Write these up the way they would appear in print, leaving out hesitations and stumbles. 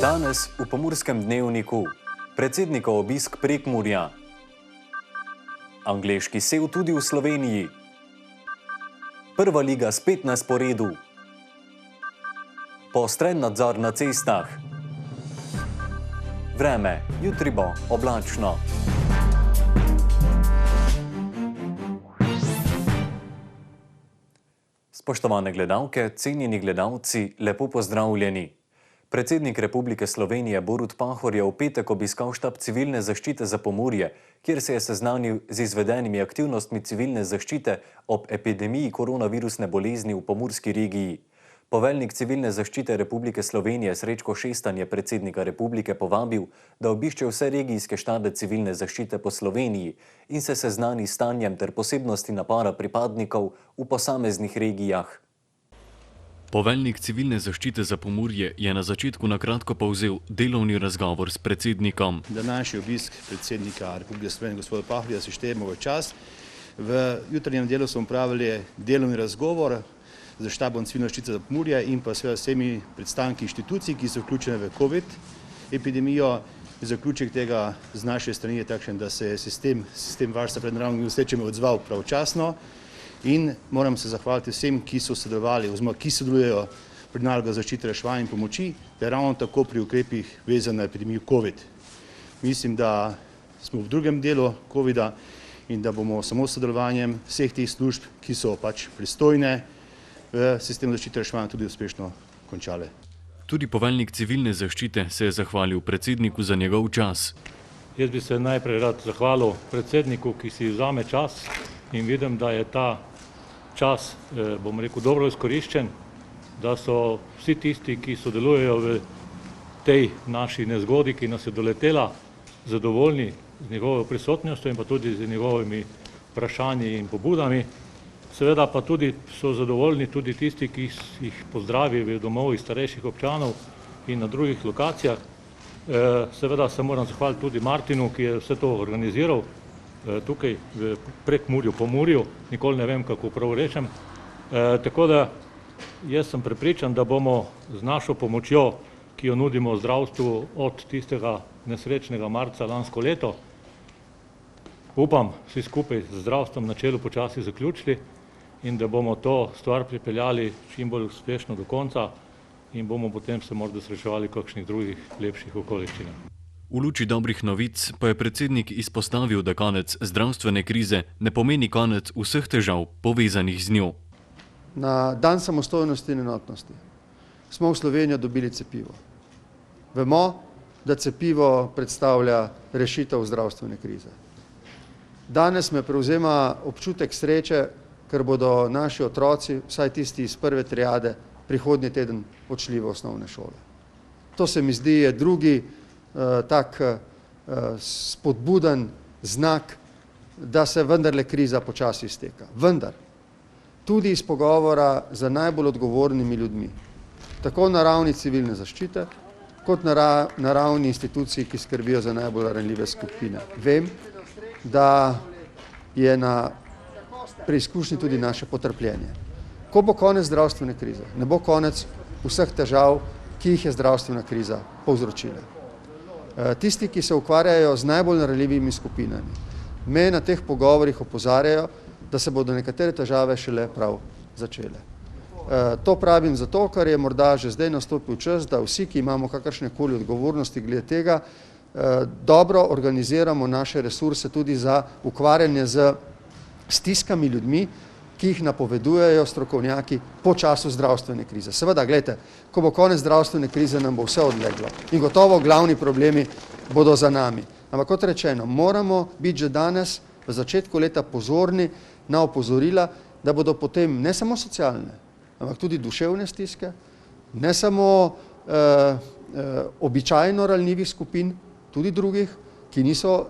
Danes v Pomurskem dnevniku predsednikov obisk Prekmurja. Angleški sev tudi v Sloveniji. Prva liga spet na sporedu. Poostren nadzor na cestah. Vreme, jutri bo oblačno. Spoštovane gledalke, cenjeni gledalci, lepo pozdravljeni. Predsednik Republike Slovenije Borut Pahor je v petek obiskal štab civilne zaščite za Pomurje, kjer se je seznanil z izvedenimi aktivnostmi civilne zaščite ob epidemiji koronavirusne bolezni v pomurski regiji. Poveljnik civilne zaščite Republike Slovenije Srečko Šestan je predsednika republike povabil, da obišče vse regijske štabe civilne zaščite po Sloveniji in se seznani s stanjem ter posebnosti napora pripadnikov v posameznih regijah. Poveljnik civilne zaščite za Pomurje je na začetku na kratko povzel delovni razgovor s predsednikom. Današnji obisk predsednika Republike Slovenije gospoda Pahorja si štejemo v čast. V jutranjem delu smo opravili delovni razgovor z štabom civilne zaščite za Pomurje in pa seveda vsemi predstavniki inštitucij, ki so vključene v COVID epidemijo. Zaključek tega z naše strani je takšen, da se je sistem varstva pred naravnimi nesrečami odzval pravočasno in moram se zahvaliti vsem, ki so sodelovali oziroma ki sodelujejo pri nalogah zaščite, reševanja in pomoči, ter ravno tako pri ukrepih vezano na epidemijo COVID. Mislim, da smo v drugem delu COVID-a in da bomo samo s sodelovanjem vseh teh služb, ki so pač pristojne v sistemu zaščite reševanja, tudi uspešno končale. Tudi poveljnik civilne zaščite se je zahvalil predsedniku za njegov čas. Jaz bi se najprej rad zahvalil predsedniku, ki si vzame čas in vidim, da je ta čas, bom rekel, dobro izkoriščen, da so vsi tisti, ki sodelujejo v tej naši nezgodi, ki nas je doletela, zadovoljni z njegovo prisotnostjo in pa tudi z njegovimi vprašanji in pobudami. Seveda pa tudi so zadovoljni tudi tisti, ki jih pozdravi v domovih starejših občanov in na drugih lokacijah. Seveda se moram zahvaliti tudi Martinu, ki je vse to organiziral tukaj v Prekmurju, Pomurju, nikoli ne vem, kako prav rečem. Tako da jaz sem prepričan, da bomo z našo pomočjo, ki jo nudimo zdravstvu od tistega nesrečnega marca lansko leto, upam, vsi skupaj z zdravstvom na čelu počasi zaključili in da bomo to stvar pripeljali čim bolj uspešno do konca in bomo potem se morda srečevali kakšnih drugih lepših okoliščinah. V luči dobrih novic pa je predsednik izpostavil, da konec zdravstvene krize ne pomeni konec vseh težav povezanih z njo. Na dan samostojnosti in enotnosti smo v Slovenijo dobili cepivo. Vemo, da cepivo predstavlja rešitev zdravstvene krize. Danes me prevzema občutek sreče, ker bodo naši otroci, vsaj tisti iz prve triade, prihodnji teden odšli v osnovne šole. To se mi zdi je drugi tak spodbuden znak, da se vendarle kriza počasi izteka. Vendar, tudi iz pogovora z najbolj odgovornimi ljudmi, tako na ravni civilne zaščite, kot na ravni institucij, ki skrbijo za najbolj ranljive skupine. Vem, da je na preizkušnji tudi naše potrpljenje. Ko bo konec zdravstvene krize, ne bo konec vseh težav, ki jih je zdravstvena kriza povzročila. Tisti, ki se ukvarjajo z najbolj ranljivimi skupinami, me na teh pogovorih opozarjajo, da se bodo nekatere težave šele prav začele. To pravim zato, ker je morda že zdaj nastopil čas, da vsi, ki imamo kakršnekoli odgovornosti glede tega, dobro organiziramo naše resurse tudi za ukvarjanje z stiskami ljudmi, ki jih napovedujejo strokovnjaki po času zdravstvene krize. Seveda, gledajte, ko bo konec zdravstvene krize, nam bo vse odleglo in gotovo glavni problemi bodo za nami. Ampak kot rečeno, moramo biti že danes v začetku leta pozorni na opozorila, da bodo potem ne samo socialne, ampak tudi duševne stiske, ne samo običajno ranljivih skupin, tudi drugih, ki niso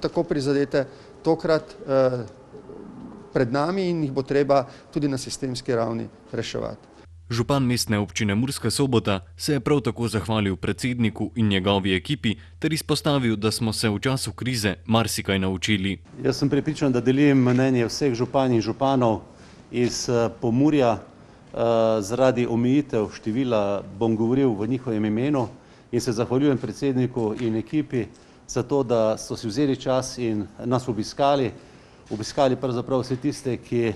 tako prizadete, tokrat pred nami in jih bo treba tudi na sistemski ravni reševati. Župan mestne občine Murska Sobota se je prav tako zahvalil predsedniku in njegovi ekipi ter izpostavil, da smo se v času krize marsikaj naučili. Jaz sem prepričan, da delim mnenje vseh županj in županov iz Pomurja. Zaradi omejitev števila bom govoril v njihovem imenu. in se zahvaljujem predsedniku in ekipi za to, da so si vzeli čas in nas obiskali pravzaprav vse tiste, ki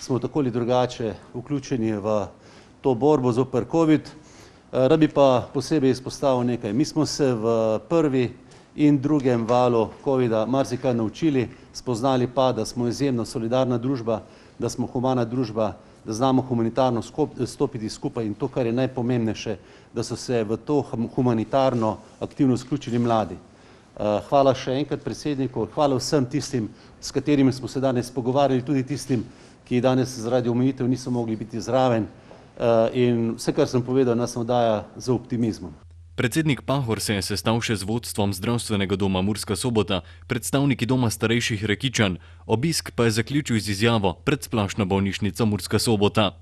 smo tako ali drugače vključeni v to borbo zoper COVID. Rad bi pa posebej izpostavil nekaj. Mi smo se v prvi in drugem valu COVID-a marsikaj naučili, spoznali pa, da smo izjemno solidarna družba, da smo humana družba, da znamo humanitarno stopiti skupaj in to, kar je najpomembnejše, da so se v to humanitarno aktivnost vključili mladi. Hvala še enkrat predsedniku, hvala vsem tistim, s katerimi smo se danes pogovarjali, tudi tistim, ki danes zaradi omejitev niso mogli biti zraven in vse, kar sem povedal, nas navdaja z optimizmom. Predsednik Pahor se je sestal še z vodstvom zdravstvenega doma Murska Sobota, predstavniki doma starejših Rekičan, obisk pa je zaključil z izjavo Predsplošna bolnišnica Murska Sobota.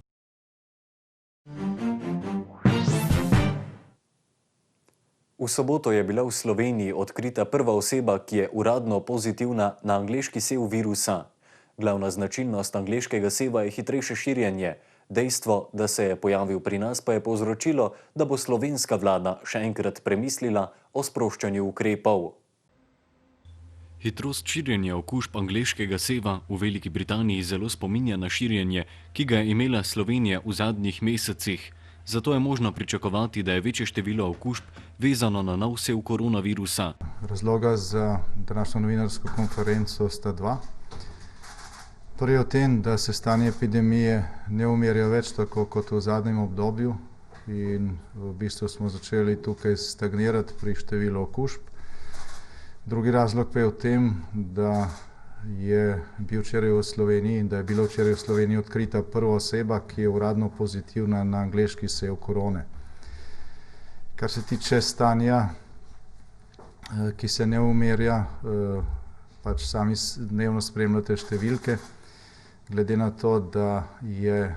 V soboto je bila v Sloveniji odkrita prva oseba, ki je uradno pozitivna na angleški sev virusa. Glavna značilnost angleškega seva je hitrejše širjenje. Dejstvo, da se je pojavil pri nas, pa je povzročilo, da bo slovenska vlada še enkrat premislila o sproščanju ukrepov. Hitrost širjenja okužb angleškega seva v Veliki Britaniji zelo spominja na širjenje, ki ga je imela Slovenija v zadnjih mesecih. Zato je možno pričakovati, da je večje število okužb vezano na nov sev koronavirusa. Razloga za današnjo novinarsko konferenco sta dva. Prvi o tem, da se stanje epidemije ne umirja več tako kot v zadnjem obdobju in v bistvu smo začeli tukaj stagnirati pri številu okužb. Drugi razlog pa je v tem, da je bil včeraj v Sloveniji in da je bila včeraj v Sloveniji odkrita prva oseba, ki je uradno pozitivna na angleški sev korone. Kar se tiče stanja, ki se ne umirja, pač sami dnevno spremljate številke. Glede na to, da je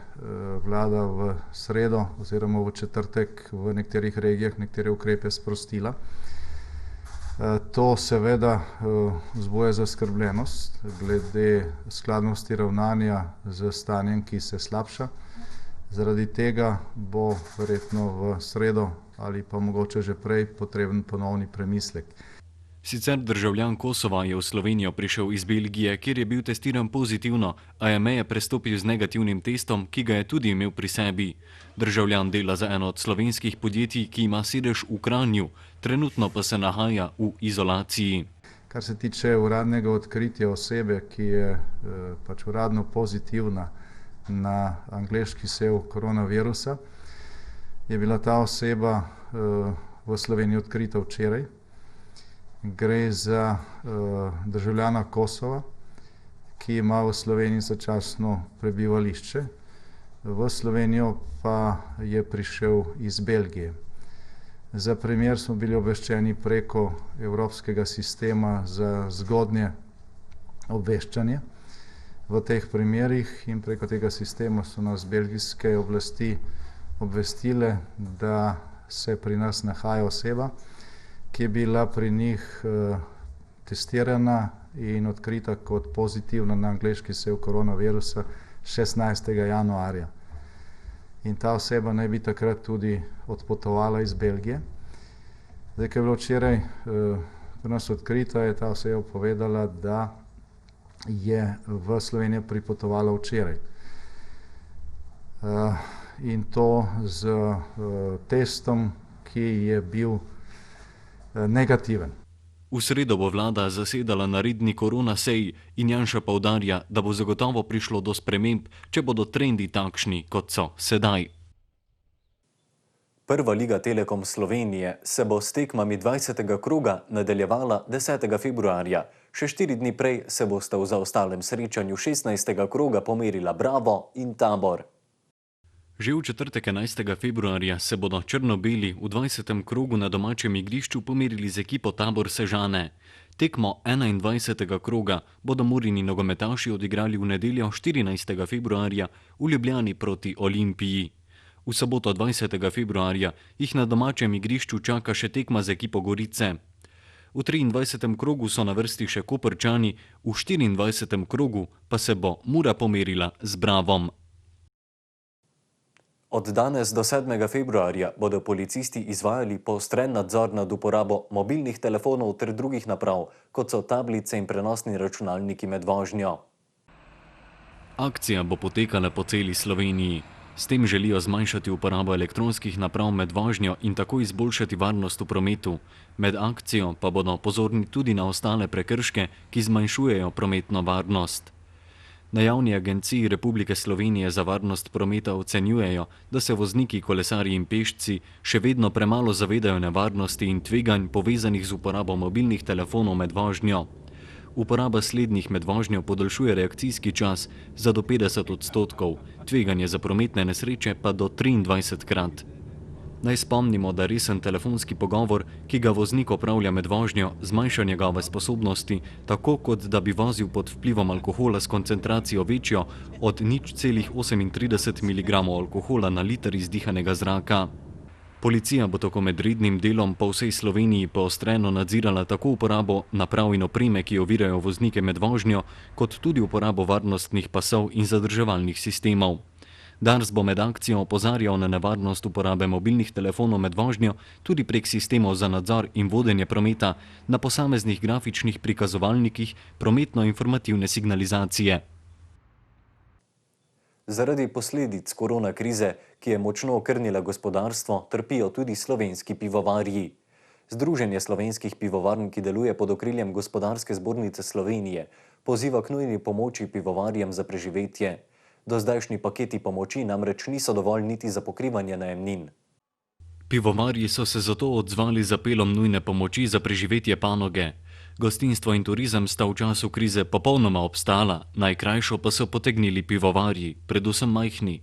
vlada v sredo oziroma v četrtek v nekaterih regijah nekatere ukrepe sprostila, to seveda vzbuja zaskrbljenost glede skladnosti ravnanja z stanjem, ki se slabša. Zaradi tega bo verjetno v sredo ali pa mogoče že prej potreben ponovni premislek. Sicer državljan Kosova je v Slovenijo prišel iz Belgije, kjer je bil testiran pozitivno, a je meje prestopil z negativnim testom, ki ga je tudi imel pri sebi. Državljan dela za eno od slovenskih podjetij, ki ima sedež v Kranju, trenutno pa se nahaja v izolaciji. Kar se tiče uradnega odkritja osebe, ki je pač uradno pozitivna na angleški sev koronavirusa, je bila ta oseba v Sloveniji odkrita včeraj. Gre za državljana Kosova, ki ima v Sloveniji začasno prebivališče. V Slovenijo pa je prišel iz Belgije. Za primer smo bili obveščeni preko Evropskega sistema za zgodnje obveščanje. V teh primerih in preko tega sistema so nas belgijske oblasti obvestile, da se pri nas nahaja oseba, ki je bila pri njih testirana in odkrita kot pozitivna na angleški sev koronavirusa 16. januarja. In ta oseba naj bi takrat tudi odpotovala iz Belgije. Zdaj, ko je bilo včeraj pri nas odkrita, je ta oseba povedala, da je v Slovenijo pripotovala včeraj. In to z testom, ki je bil negativen. V sredo bo vlada zasedala na redni korona seji in Janša poudarja, da bo zagotovo prišlo do sprememb, če bodo trendi takšni, kot so sedaj. Prva liga Telekom Slovenije se bo s tekmami 20. kroga nadaljevala 10. februarja. Še 4 dni prej se bosta v zaostalem srečanju 16. kroga pomerila Bravo in Tabor. Že v četrtek 11. februarja se bodo črno-beli v 20. krogu na domačem igrišču pomerili z ekipo Tabor Sežane. Tekmo 21. kroga bodo Murini nogometaši odigrali v nedeljo 14. februarja v Ljubljani proti Olimpiji. V soboto 20. februarja jih na domačem igrišču čaka še tekma z ekipo Gorice. V 23. krogu so na vrsti še Koprčani, v 24. krogu pa se bo Mura pomerila z Bravom. Od danes do 7. februarja bodo policisti izvajali poostren nadzor nad uporabo mobilnih telefonov ter drugih naprav, kot so tablice in prenosni računalniki med vožnjo. Akcija bo potekala po celi Sloveniji. S tem želijo zmanjšati uporabo elektronskih naprav med vožnjo in tako izboljšati varnost v prometu. Med akcijo pa bodo pozorni tudi na ostale prekrške, ki zmanjšujejo prometno varnost. Na Javni agenciji Republike Slovenije za varnost prometa ocenjujejo, da se vozniki, kolesarji in pešci še vedno premalo zavedajo nevarnosti in tveganj povezanih z uporabo mobilnih telefonov med vožnjo. Uporaba slednjih med vožnjo podaljšuje reakcijski čas za do 50%, tveganje za prometne nesreče pa do 23-krat. Naj spomnimo, da resen telefonski pogovor, ki ga voznik opravlja med vožnjo, zmanjša njegove sposobnosti, tako kot da bi vozil pod vplivom alkohola s koncentracijo večjo od 0,38 mg alkohola na liter izdihanega zraka. Policija bo tako med rednim delom po vsej Sloveniji poostreno nadzirala tako uporabo naprav in opreme, ki ovirajo voznike med vožnjo, kot tudi uporabo varnostnih pasov in zadrževalnih sistemov. Dars bo med akcijo opozarjal na nevarnost uporabe mobilnih telefonov med vožnjo tudi prek sistemov za nadzor in vodenje prometa na posameznih grafičnih prikazovalnikih prometno-informativne signalizacije. Zaradi posledic korona krize, ki je močno okrnila gospodarstvo, trpijo tudi slovenski pivovarji. Združenje slovenskih pivovarn, ki deluje pod okriljem Gospodarske zbornice Slovenije, poziva k nujni pomoči pivovarjem za preživetje. Dozdajšnji paketi pomoči namreč niso dovolj niti za pokrivanje najemnin. Pivovarji so se zato odzvali z apelom nujne pomoči za preživetje panoge. Gostinstvo in turizem sta v času krize popolnoma obstala, najkrajšo pa so potegnili pivovarji, predvsem majhni.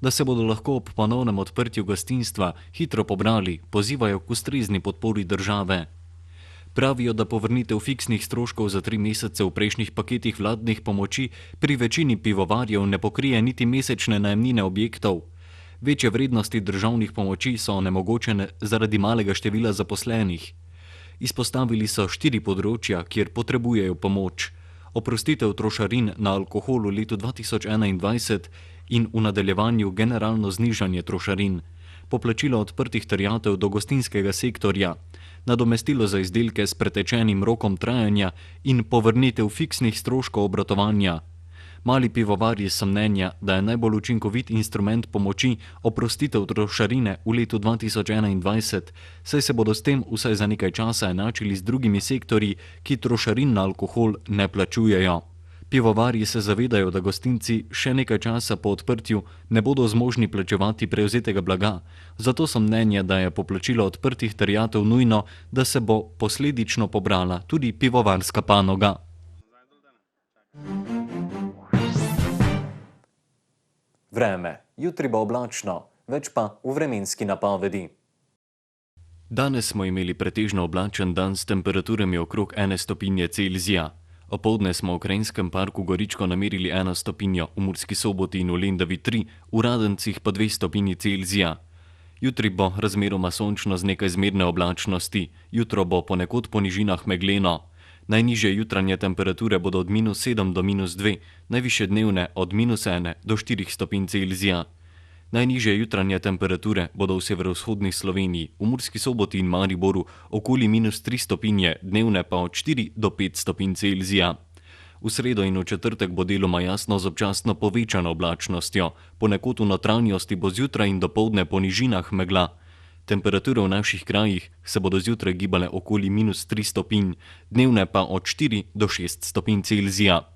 Da se bodo lahko ob ponovnem odprtju gostinstva hitro pobrali, pozivajo k ustrezni podpori države. Pravijo, da povrnitev fiksnih stroškov za 3 mesece v prejšnjih paketih vladnih pomoči pri večini pivovarjev ne pokrije niti mesečne najemnine objektov. Večje vrednosti državnih pomoči so onemogočene zaradi malega števila zaposlenih. Izpostavili so 4 področja, kjer potrebujejo pomoč. Oprostitev trošarin na alkohol v letu 2021 in v nadaljevanju generalno znižanje trošarin, poplačilo odprtih terjatev do gostinskega sektorja, nadomestilo za izdelke s pretečenim rokom trajanja in povrnitev fiksnih stroškov obratovanja. Mali pivovarji so mnenja, da je najbolj učinkovit instrument pomoči oprostitev trošarine v letu 2021, saj se bodo s tem vsaj za nekaj časa enačili z drugimi sektorji, ki trošarin na alkohol ne plačujejo. Pivovarji se zavedajo, da gostinci še nekaj časa po odprtju ne bodo zmožni plačevati prevzetega blaga, zato so mnenja, da je poplačilo odprtih terjatev nujno, da se bo posledično pobrala tudi pivovarska panoga. Vreme. Jutri bo oblačno, več pa v vremenski napovedi. Danes smo imeli pretežno oblačen dan s temperaturami okrog 1 stopinje Celzija. Opoldne smo v Krajnskem parku Goričko namerili 1 stopinjo, v Murski Soboti in v Lendavi 3, v Radencih pa 2 stopinji Celzija. Jutri bo razmeroma sončno z nekaj zmerne oblačnosti, jutro bo ponekod po nižinah megleno. Najnižje jutranje temperature bodo od -7 do -2, najvišje dnevne od -1 do 4 stopinj Celzija. Najnižje jutranje temperature bodo v severovzhodni Sloveniji, v Murski Soboti in Mariboru okoli -3 stopinje, dnevne pa od 4 do 5 stopinj Celzija. V sredo in v četrtek bo deloma jasno z občasno povečano oblačnostjo, ponekod v notranjosti bo zjutraj in dopoldne po nižinah megla. Temperature v naših krajih se bodo zjutraj gibale okoli -3 stopinj, dnevne pa od 4 do 6 stopinj Celzija.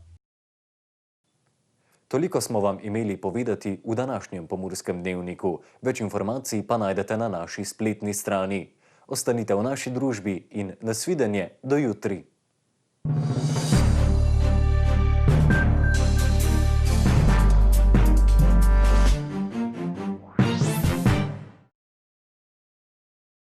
Toliko smo vam imeli povedati v današnjem Pomurskem dnevniku. Več informacij pa najdete na naši spletni strani. Ostanite v naši družbi in nasvidenje do jutri.